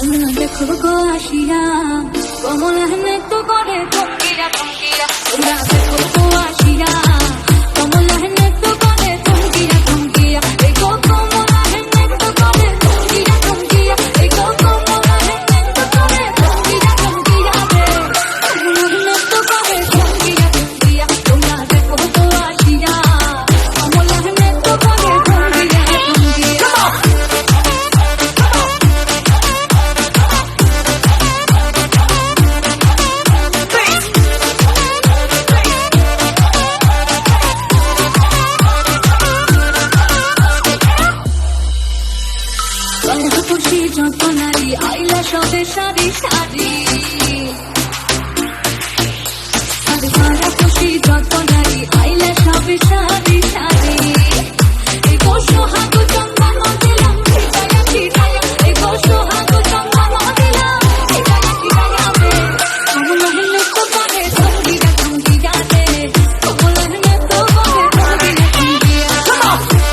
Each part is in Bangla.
তোমরা দেখো গো আসিয়া কমলা হেনে তো করে থমকিরা থমকিরা তোমরা দেখো গো আসিয়া কমলা হেনে তো করে থমকিরা থমকিরা এই গো কমলা হেনে তো করে থমকিরা থমকিরা এই গো কমলা হেনে তো করে থমকিরা থমকিরা রে কমলা হেনে তো করে থমকিরা থমকিরা তোমরা দেখো গো আসিয়া কমলা হেনে তো করে থমকিরা থমকিরা খুশি যত নারী আইলা সবে সারি সারি খুশি যত নারী আইলা সবে সারি সারি এই বসো হাগু চন্দন দিলাম ছিটায়া ছিটায়া এই বসো হাগু চন্দন দিলাম ছিটায়া ছিটায়া রে কমলা হেনে তো করে থমকিরা থমকিরা রে কমলা হেনে তো করে থমকিরা থমকিরা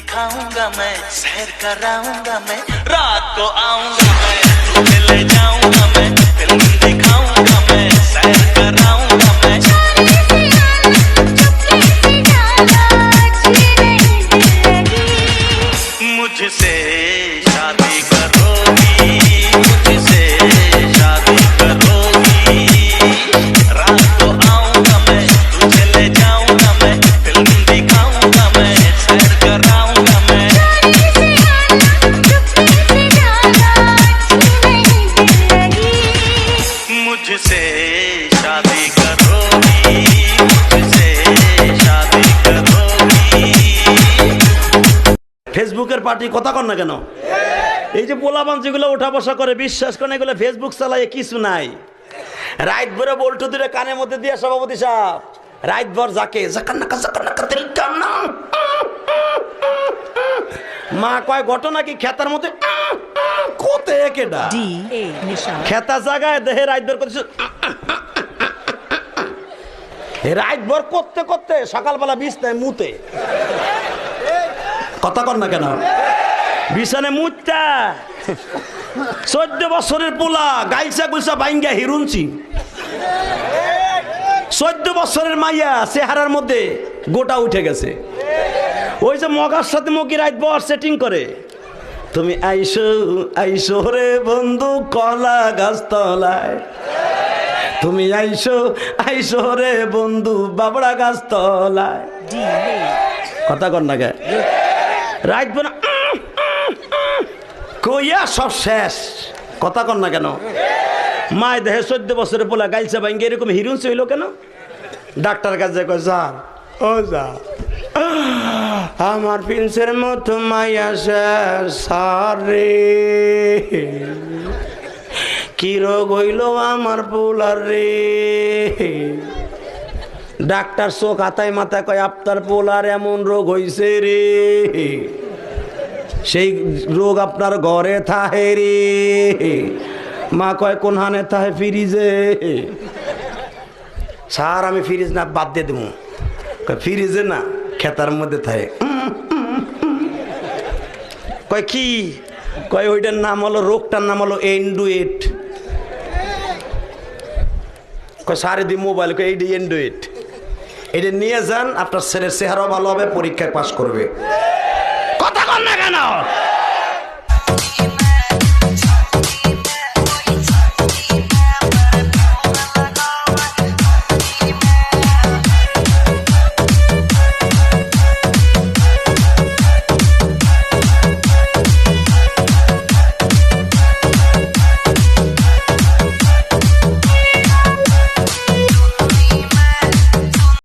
दिखाऊंगा मैं, सैर कराऊंगा मैं, रात को आऊंगा मैं, तुम्हें ले जाऊंगा मैं, फिल्म दिखाऊंगा मैं, सैर कराऊंगा मैं। मुझसे शादी करोगी, मुझसे शादी करोगी, रात को आऊंगा मैं, तुझे ले जाऊंगा मैं, फिल्म दिखाऊंगा मैं, सैर कराऊंगा मैं। मुझसे शादी करोगी, मुझसे शादी करोगी। ফেসবুকের পার্টি কথা কন না কেন? এই যে পোলাপান যেগুলো ওঠা বসা করে বিশ্বাস করেন এগুলো ফেসবুক চালায় কিছু নাই। রাত ভরে বল্টু দূরে কানের মধ্যে দিয়ে সভাপতি সাহেব রাত ভর যাকে মা কয় ঘটনা কি খেতার মধ্যে কোতে কেডা খেতা জায়গায় দেহে রাত ভর করছে রাত ভর করতে করতে সকালবেলা বিছনায় মুতে কথা কর না কেন? বিছানে মুচ্চা 14 বছরের পোলা গাইসা গুলসা বাইঙ্গা হিরুনছি 14 বছরের মাইয়া চেহারার মধ্যে গোটা উঠে গেছে। ওই যে মগার সাথে মগি রাত বর সেটিং করে তুমি আইসো আইসো রে বন্ধু কলা গাছ তলায়, তুমি আইসো আইসো রে বন্ধু বাবড়া গাছ তলায়। কথা কর না কে? রাত বোনা কইয়া সব শেষ। কথা কর না কেন? মায় দেহে 14 বছরের পোলা গাইছে ভাঙ্গে এরকম হিরুন হইল কেন? ডাক্তার কাছে কয় স্যার ও যা আমার প্রিন্সের মতো মাইয়া স্যার রে কি রোগ হইল আমার পোলার রে। ডাক্তার চোখ হাতায় মাথায় কয় আপনার পোলার এমন রোগ হইছে রে, সেই রোগ আপনার ঘরে থাহে রে। মা কয় কোন হানে থাহে? ফ্রিজে। স্যার আমি ফ্রিজ না বাদ দিয়ে দেবো। ফ্রিজে না খেতার মধ্যে থাকে। কয় কি? কয় ওইটার নাম হলো রোগটার নাম হলো এন্ডুয়েট। কয় সারে দি মোবাইল কয় এইটা এন্ডুয়েট, এটা নিয়ে যান আপনার ছেলের চেহারাও ভালো হবে, পরীক্ষায় পাশ করবে। কথা কন না কেন?